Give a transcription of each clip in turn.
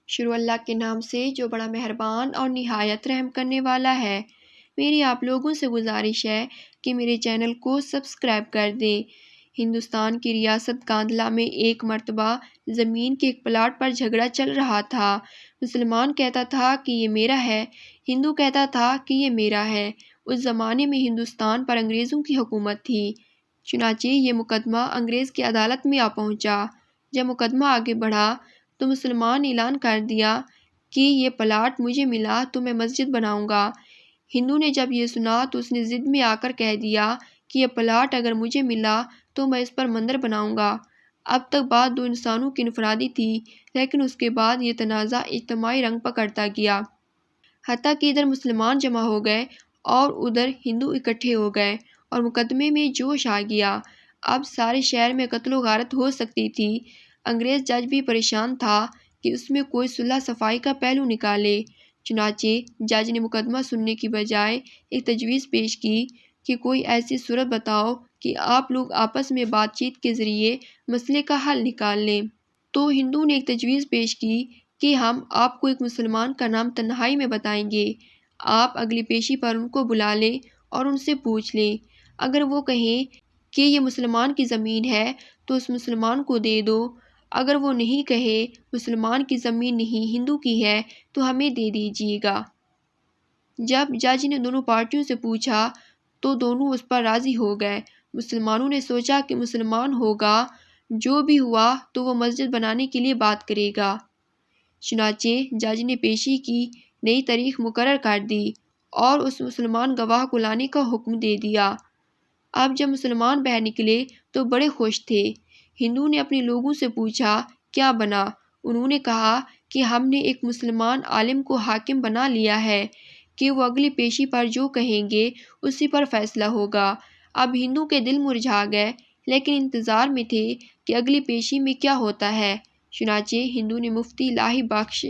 شروع اللہ کے نام سے جو بڑا مہربان اور نہایت رحم کرنے والا ہے۔ میری آپ لوگوں سے گزارش ہے کہ میرے چینل کو سبسکرائب کر دیں۔ ہندوستان کی ریاست کاندھلا میں ایک مرتبہ زمین کے ایک پلاٹ پر جھگڑا چل رہا تھا۔ مسلمان کہتا تھا کہ یہ میرا ہے، ہندو کہتا تھا کہ یہ میرا ہے۔ اس زمانے میں ہندوستان پر انگریزوں کی حکومت تھی، چنانچہ یہ مقدمہ انگریز کی عدالت میں آ پہنچا۔ جب مقدمہ آگے بڑھا تو مسلمان نے اعلان کر دیا کہ یہ پلاٹ مجھے ملا تو میں مسجد بناؤں گا۔ ہندو نے جب یہ سنا تو اس نے ضد میں آ کر کہہ دیا کہ یہ پلاٹ اگر مجھے ملا تو میں اس پر مندر بناؤں گا۔ اب تک بات دو انسانوں کی انفرادی تھی، لیکن اس کے بعد یہ تنازع اجتماعی رنگ پکڑتا گیا، حتیٰ کہ ادھر مسلمان جمع ہو گئے اور ادھر ہندو اکٹھے ہو گئے اور مقدمے میں جوش آ گیا۔ اب سارے شہر میں قتل و غارت ہو سکتی تھی۔ انگریز جج بھی پریشان تھا کہ اس میں کوئی صلح صفائی کا پہلو نکالے۔ چنانچہ جج نے مقدمہ سننے کی بجائے ایک تجویز پیش کی کہ کوئی ایسی صورت بتاؤ کہ آپ لوگ آپس میں بات چیت کے ذریعے مسئلے کا حل نکال لیں۔ تو ہندو نے ایک تجویز پیش کی کہ ہم آپ کو ایک مسلمان کا نام تنہائی میں بتائیں گے، آپ اگلی پیشی پر ان کو بلا لیں اور ان سے پوچھ لیں۔ اگر وہ کہیں کہ یہ مسلمان کی زمین ہے تو اس مسلمان کو دے دو، اگر وہ نہیں کہے مسلمان کی زمین نہیں ہندو کی ہے تو ہمیں دے دیجیے گا۔ جب جج نے دونوں پارٹیوں سے پوچھا تو دونوں اس پر راضی ہو گئے۔ مسلمانوں نے سوچا کہ مسلمان ہوگا، جو بھی ہوا تو وہ مسجد بنانے کے لیے بات کرے گا۔ چنانچہ جج نے پیشی کی نئی تاریخ مقرر کر دی اور اس مسلمان گواہ کو لانے کا حکم دے دیا۔ اب جب مسلمان باہر نکلے تو بڑے خوش تھے۔ ہندو نے اپنے لوگوں سے پوچھا کیا بنا؟ انہوں نے کہا کہ ہم نے ایک مسلمان عالم کو حاکم بنا لیا ہے کہ وہ اگلی پیشی پر جو کہیں گے اسی پر فیصلہ ہوگا۔ اب ہندو کے دل مرجھا گئے، لیکن انتظار میں تھے کہ اگلی پیشی میں کیا ہوتا ہے۔ چنانچہ ہندو نے مفتی الہی بخش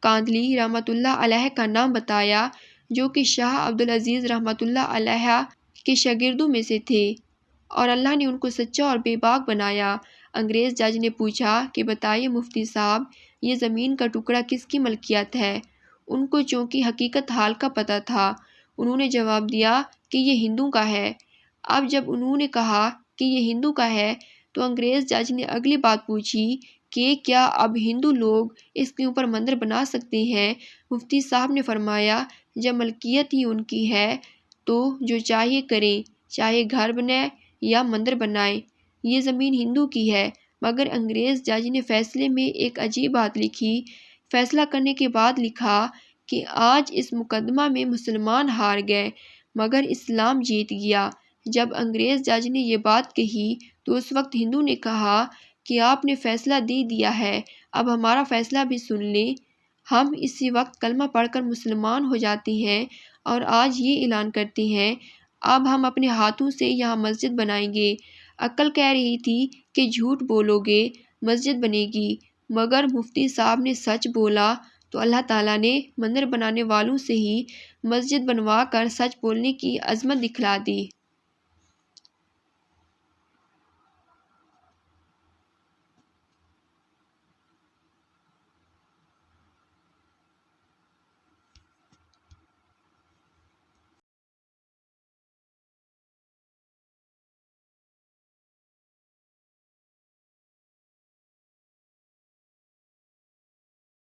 کاندھلی رحمۃ اللہ علیہ کا نام بتایا، جو کہ شاہ عبدالعزیز رحمۃ اللہ علیہ کے شاگردوں میں سے تھے، اور اللہ نے ان کو سچا اور بے باک بنایا۔ انگریز جج نے پوچھا کہ بتائیے مفتی صاحب، یہ زمین کا ٹکڑا کس کی ملکیت ہے؟ ان کو چونکہ حقیقت حال کا پتہ تھا، انہوں نے جواب دیا کہ یہ ہندو کا ہے۔ اب جب انہوں نے کہا کہ یہ ہندو کا ہے تو انگریز جج نے اگلی بات پوچھی کہ کیا اب ہندو لوگ اس کے اوپر مندر بنا سکتے ہیں؟ مفتی صاحب نے فرمایا جب ملکیت ہی ان کی ہے تو جو چاہیے کریں، چاہے گھر بنائیں یا مندر بنائیں، یہ زمین ہندو کی ہے۔ مگر انگریز جج نے فیصلے میں ایک عجیب بات لکھی۔ فیصلہ کرنے کے بعد لکھا کہ آج اس مقدمہ میں مسلمان ہار گئے مگر اسلام جیت گیا۔ جب انگریز جج نے یہ بات کہی تو اس وقت ہندو نے کہا کہ آپ نے فیصلہ دے دیا ہے، اب ہمارا فیصلہ بھی سن لیں۔ ہم اسی وقت کلمہ پڑھ کر مسلمان ہو جاتے ہیں اور آج یہ اعلان کرتے ہیں اب ہم اپنے ہاتھوں سے یہاں مسجد بنائیں گے۔ عقل کہہ رہی تھی کہ جھوٹ بولو گے، مسجد بنے گی، مگر مفتی صاحب نے سچ بولا تو اللہ تعالیٰ نے مندر بنانے والوں سے ہی مسجد بنوا کر سچ بولنے کی عظمت دکھلا دی۔